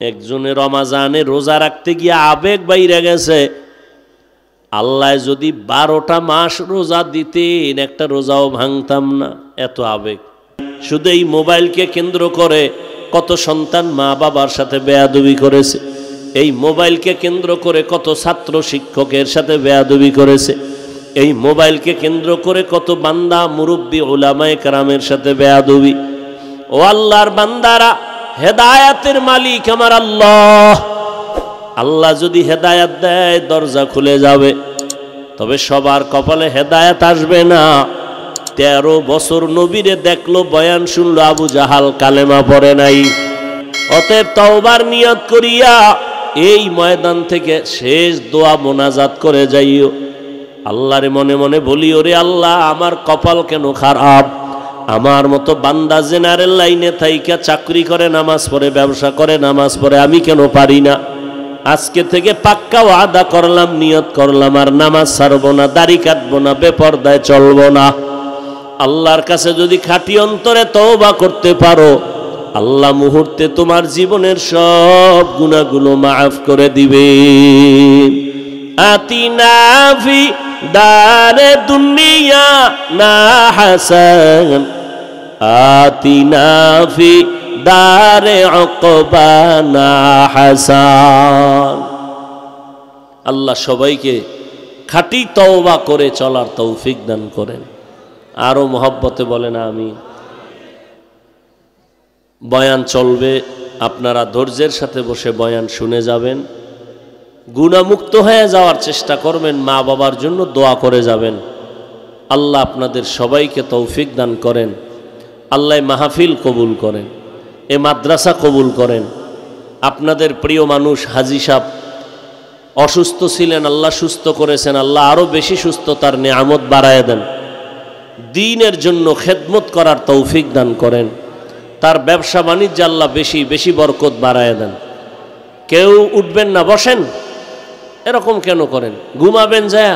একজনের রমাজানে রোজা রাখতে গিয়ে আবেগ বাইরে গেছে, আল্লাহ যদি 12টা মাস রোজা দিতেন একটা রোজাও ভাঙতাম না, এত আবেগ। শুধু এই মোবাইলকে কেন্দ্র করে কত সন্তান মা বাবার সাথে বেয়াদবি করেছে, এই মোবাইলকে কেন্দ্র করে কত ছাত্র শিক্ষকের সাথে বেয়াদবি করেছে, এই মোবাইলকে কেন্দ্র করে কত বান্দা মুরব্বী উলামায়ে কেরামের সাথে বেয়াদবি। ও আল্লাহর বান্দারা, হেদায়াতের মালিক আমার আল্লাহ। আল্লাহ যদি হেদায়াত দেয় দরজা খুলে যাবে, তবে সবার কপালে হেদায়াত আসবে না। 13 বছর নবীরে দেখলো, বয়ান শুনলো, আবু জাহাল কালেমা পড়ে নাই। অতএব তওবার নিয়ত করিয়া এই ময়দান থেকে শেষ দোয়া মোনাজাত করে যাইও। আল্লাহরে মনে মনে বলিও, রে আল্লাহ আমার কপাল কেন খারাপ, আমার মতো বান্দা জেনারেল লাইনে থাইকা চাকরি করে, নামাজ পড়ে, ব্যবসা করে, নামাজ পড়ে, আমি কেন পারি না। আজকে থেকে পাক্কা ওয়াদা করলাম, নিয়ত করলাম, আর নামাজ ছাড়বো না, দাড়ি কাটবো না, বেপরদায় চলবো না। আল্লাহর কাছে যদি খাঁটি অন্তরে তওবা করতে পারো, আল্লাহ মুহূর্তে তোমার জীবনের সব গুনাহগুলো মাফ করে দিবে। আতিনা ফি দারে দুনিয়া না হাসান, আতিনা ফি দারে উকবা না হাসান। আল্লাহ সবাইকে খাঁটি তওবা করে চলার তৌফিক দান করেন। আরো মহব্বতে বলেন আমিন। বয়ান চলবে, আপনারা ধৈর্যের সাথে বসে বয়ান শুনে যাবেন, গুনাহমুক্ত হয়ে যাওয়ার চেষ্টা করবেন, মা বাবার জন্য দোয়া করে যাবেন। আল্লাহ আপনাদের সবাইকে তৌফিক দান করেন। আল্লাহ মাহফিল কবুল করেন, এ মাদ্রাসা কবুল করেন। আপনাদের প্রিয় মানুষ হাজী সাহেব অসুস্থ ছিলেন, আল্লাহ সুস্থ করেছেন, আল্লাহ আরও বেশি সুস্থতার নেয়ামত বাড়ায় দেন। দ্বীনের জন্য খেদমত করার তৌফিক দান করেন। তার ব্যবসা বাণিজ্যে আল্লাহ বেশি বেশি বরকত বাড়ায় দেন। কেউ উঠবেন না, বসেন। এরকম কেন করেন? ঘুমাবেন যায়?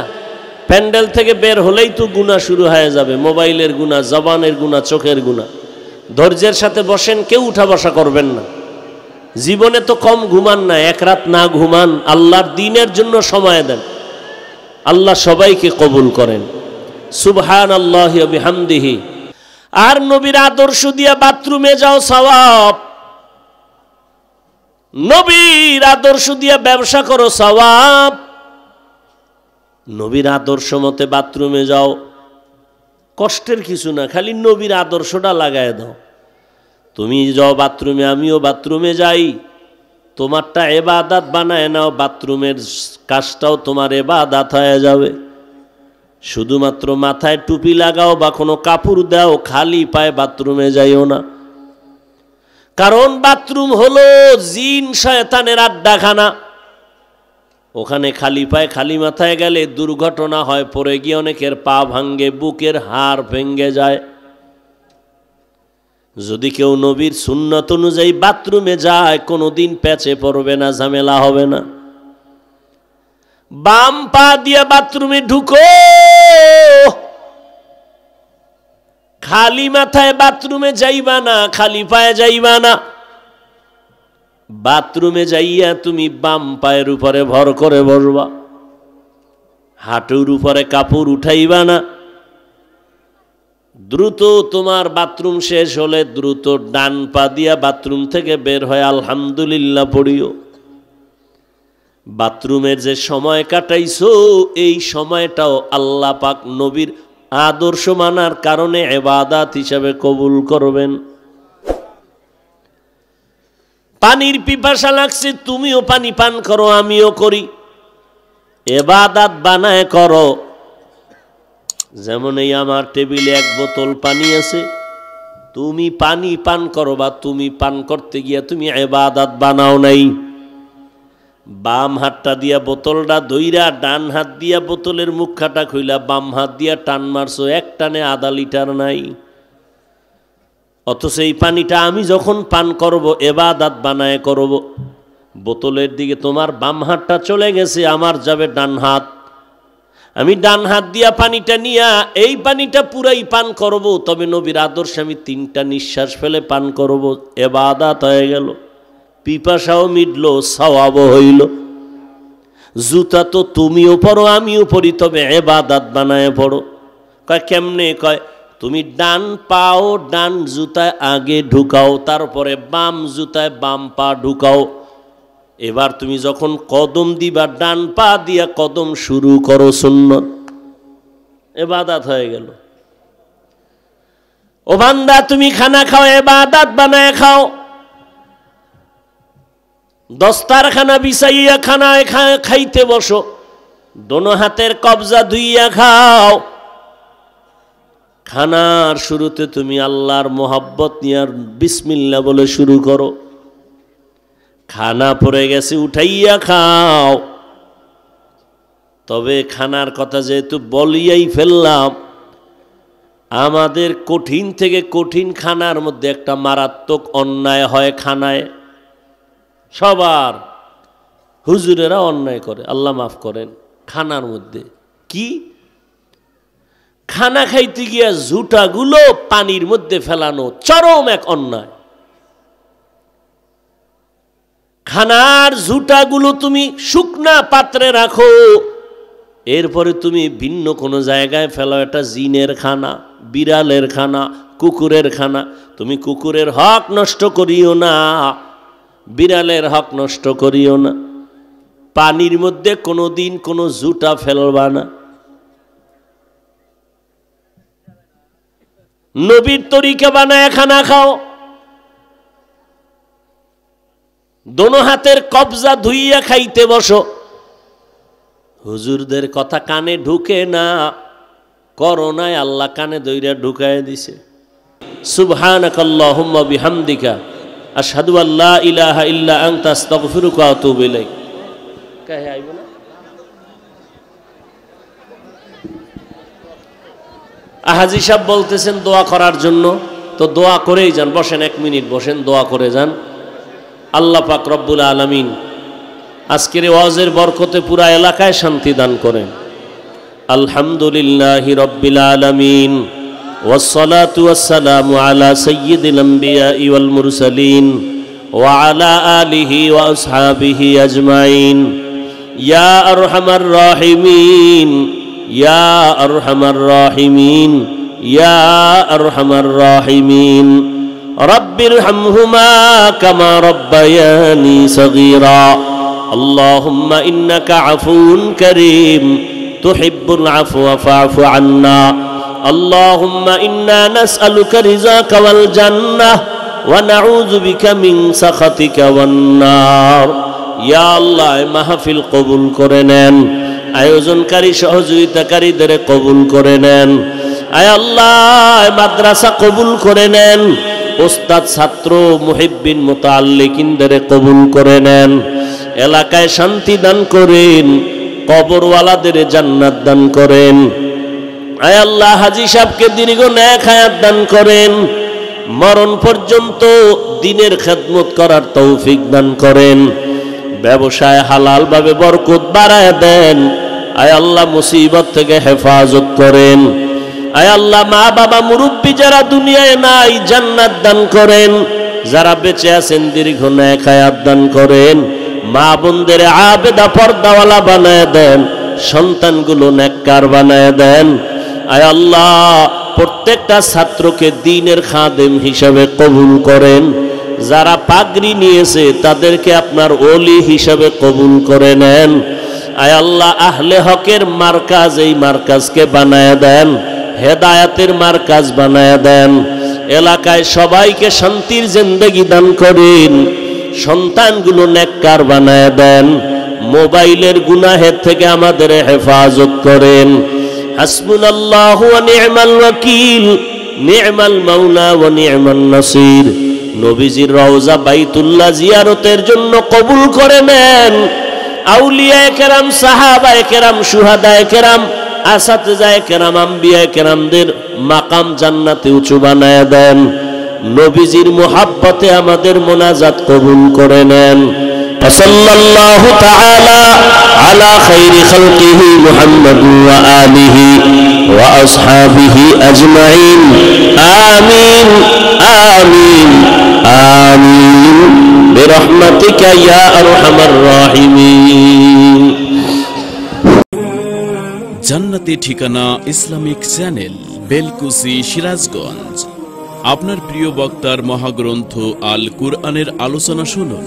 প্যান্ডেল থেকে বের হলেই তো গুনাহ শুরু হয়ে যাবে, মোবাইলের গুনাহ, জবানের গুনাহ, চোখের গুনাহ। ধৈর্যের সাথে বসেন, কেউ উঠা বসা করবেন না। জীবনে তো কম ঘুমান না, এক রাত না ঘুমান, আল্লাহর দ্বীনের জন্য সময় দেন। আল্লাহ সবাইকে কবুল করেন। সুবহানাল্লাহি ওয়া বিহামদিহি। আর নবীর আদর্শ দিয়া বাথরুমে যাও, সওয়াব। নবীর আদর্শ দিয়া ব্যবসা করো, সওয়াব। নবীর আদর্শ মতে বাথরুমে যাও, কষ্টের কিছু না, খালি নবীর আদর্শটা লাগায় দাও। তুমি যাও বাথরুমে, আমিও বাথরুমে যাই, তোমারটা ইবাদত বানায় নাও, বাথরুমের কাজটাও তোমার ইবাদত হয়ে যাবে। শুধুমাত্র মাথায় টুপি লাগাও বা কোনো কাপড় দাও, খালি পায়ে বাথরুমে যাইও না। কারণ বাথরুম হলো জিন শয়তানের আড্ডাখানা। ওখানে খালি পায়ে খালি মাথায় গেলে দুর্ঘটনা হয়, পড়ে গিয়ে অনেকের পা ভাঙ্গে, বুকের হাড় ভেঙ্গে যায়। যদি কেউ নবীর সুন্নত অনুযায়ী বাথরুমে যায়, কোনোদিন প্যাচে পড়বে না, ঝামেলা হবে না। বাম পা দিয়ে বাথরুমে ঢুকো, খালি মাথায় বাথরুমে যাইবা না, খালি পায়ে যাইবা না। বাথরুমে যাইয়া তুমি বাম পায়ের উপরে ভর করে বসবা, হাঁটুর উপরে কাপড় উঠাইবা না। দ্রুত তোমার বাথরুম শেষ হলে দ্রুত ডান পা দিয়া বাথরুম থেকে বের হয় আলহামদুলিল্লাহ পড়িও। বাথরুমের যে সময় কাটাইছো, এই সময়টাও আল্লাহ পাক নবীর আদর্শ মানার কারণে ইবাদত হিসাবে কবুল করবেন। পানির পিপাসা লাগছে, তুমিও পানি পান করো, আমিও করি, ইবাদত বানায় করো। যেমন এই আমার টেবিলে 1 বোতল পানি আছে, তুমি পানি পান করো, বা তুমি পান করতে গিয়া তুমি ইবাদত বানাও নাই। বাম হাতটা দিয়া বোতলটা ধইরা, ডান হাত দিয়া বোতলের মুখখাটা খুইলা, বাম হাত দিয়া টান মারছো, এক টানে আধা লিটার নাই। অথচ এই পানিটা আমি যখন পান করব, ইবাদত বানায় করব। বোতলের দিকে তোমার বাম হাতটা চলে গেছে, আমার যাবে ডান হাত। আমি ডান হাত দিয়া পানিটা নিয়া এই পানিটা পুরাই পান করব, তবে নবীর আদর্শে আমি 3টা নিঃশ্বাস ফেলে পান করব, ইবাদত হয়ে গেল। পিপাসাও মিটলো, সওয়াবও হইল। জুতা তো তুমিও পরো আমিও পরি, তবে ইবাদত বানায় পড়ো। কয় কেমনে? কয় তুমি ডান পাও ডান জুতায় আগে ঢুকাও, তারপরে বাম জুতায় বাম পা ঢুকাও। এবার তুমি যখন কদম দিবা ডান পা দিয়া কদম শুরু করো, সুন্নত। ইবাদত হয়ে গেল। ও বান্দা, তুমি খানা খাও, ইবাদত বানায় খাও। দস্তারখানা বিছাইয়া খানা খাইতে বসো, দোনো হাতের কবজা ধুইয়া খাও। খানার শুরুতে তুমি আল্লাহর মোহাব্বত নিয়ে বিসমিল্লাহ বলে শুরু করো। খানা পড়ে গেছে, উঠাইয়া খাও। তবে খানার কথা যেহেতু বলিয়াই ফেললাম, আমাদের কঠিন থেকে কঠিন খানার মধ্যে একটা মারাত্মক অন্যায় হয় খানায়। সবার হুজুরেরা অন্যায় করে, আল্লাহ মাফ করেন। খানার মধ্যে কি? খানা খাইতে গিয়া জুটাগুলো পানির মধ্যে ফেলানো চরম এক অন্যায়। খানার জুটাগুলো তুমি শুকনা পাত্রে রাখো, এরপরে তুমি ভিন্ন কোনো জায়গায় ফেলো। এটা জিনের খানা, বিড়ালের খানা, কুকুরের খানা। তুমি কুকুরের হক নষ্ট করিও না, বিড়ালের হক নষ্ট করিও না। পানির মধ্যে কোনোদিন কোনো জুটা ফেলবা না। নবীর তরিকা বানায় খানা খাও। দোনো হাতের কবজা ধুইয়া খাইতে বসো। হুজুরদের কথা কানে ঢুকে না, করোনায় আল্লাহ কানে দইরা ঢুকায় দিছে। সুবহানাকাল্লাহুম্মা বিহামদিকা আশহাদু আল্লা ইলাহা ইল্লা আনতা আস্তাগফিরুকা ওয়া আতুবু ইলাইক। কাহে আইব না? হাজী সাহেব বলতেছেন দোয়া করার জন্য, তো দোয়া করেই যান। বসেন, 1 মিনিট বসেন, দোয়া করে যান। আল্লাহ পাক রব্বুল আলামিন আজকের ওয়াজের বরকতে পুরা এলাকায় শান্তি দান করেন। আলহামদুলিল্লাহি রব্বিল আলামিন ওয়াসসালাতু ওয়াসসালামু আলা সাইয়্যিদিল আমবিয়াই ওয়াল মুরসালিন ওয়া আলা আলিহি ওয়া আসহাবিহি আজমাইন। ইয়া আরহামার রাহিমিন, ইয়া আরহামার রাহিমিন, ইয়া আরহামার রাহিমিন। রব্বিরহামহুমা কামা রব্বায়ানি সগীরা। আল্লাহুম্মা ইন্নাকা আফুউন কারীম তুহিব্বুল আফওয়া ফা'ফু আন্না। আল্লাহুম্মা ইন্না নাসআলুকা রিযাকা ওয়াল জান্নাহ ওয়া নাউযু বিকা মিন সাখাতিকা ওয়ান নার। ইয়া আল্লাহ, মাহফিল কবুল করে নেন, আয়োজনকারী সহযোগিতাকারীদের কবুল করে নেন। আয় আল্লাহ, মাদ্রাসা কবুল করে নেন, ওস্তাদ ছাত্র মুহিব্বিন মুতাআল্লিকিনদের কবুল করে নেন। এলাকায় শান্তি দান করেন, কবরওয়ালাদের জান্নাত দান করেন। আয় আল্লাহ, হাজী সাহেবকে দীর্ঘ নেক হায়াত দান করেন, মরণ পর্যন্ত দ্বীনের খেদমত করার তৌফিক দান করেন। ব্যবসায় হালাল ভাবে বরকত বাড়ায় দেন। আয় আল্লাহ, মুসিবত থেকে হেফাজত করেন। আয় আল্লাহ, মা বাবা মুরব্বী যারা দুনিয়ায় নাই জান্নাত দান করেন, যারা বেঁচে আছেন দীর্ঘ নেক হায়াত দান করেন। মা বোনদের আবেদা পর্দাওয়ালা বানায় দেন, সন্তানগুলো নেককার বানায় দেন। আয় আল্লাহ, প্রত্যেকটা ছাত্রকে দ্বীনের খাদেম হিসাবে কবুল করেন। যারা পাগড়ি নিয়েছে তাদেরকে আপনার ওলি হিসাবে কবুল করে নেন। আয় আল্লাহ, আহলে হকের মার্কাজ, এই মার্কাজকে বানায় দেন, হেদায়াতের মার্কাজ বানায় দেন। এলাকায় সবাইকে শান্তির জিন্দেগি দান করেন, সন্তানগুলো নেককার বানায় দেন। মোবাইলের গুনাহের থেকে আমাদের হেফাজত করেন। হাসবুনাল্লাহু ওয়া নি'মাল ওয়াকিল, নি'মাল মাওলা ওয়া নি'মান নাসির। নবীজির রওজা বাইতুল্লাহ জিয়ারতের জন্য কবুল করে নেন। আউলিয়ায়ে কেরাম, সাহাবায়ে কেরাম, শুহাদায়ে কেরাম, আসাতিজায়ে কেরাম, আম্বিয়ায়ে কেরামদের মাকাম জান্নাতে উঁচু বানায় দেন। নবীজির মুহাব্বতে আমাদের মোনাজাত কবুল করে নেন। সাল্লাল্লাহু তাআলা আলা খাইরি খালকিহি মুহাম্মাদ ওয়া আলিহি ওয়া আসহাবিহি আজমাইন। আমিন আমিন আমিন। বিরহমাতিকা ইয়া আরহামার রাহিমিন। জান্নাতি ঠিকানা ইসলামিক চ্যানেল, বেলকুচি, সিরাজগঞ্জ। আপনার প্রিয় বক্তার মহাগ্রন্থ আল কুরআনের আলোচনা শুনুন।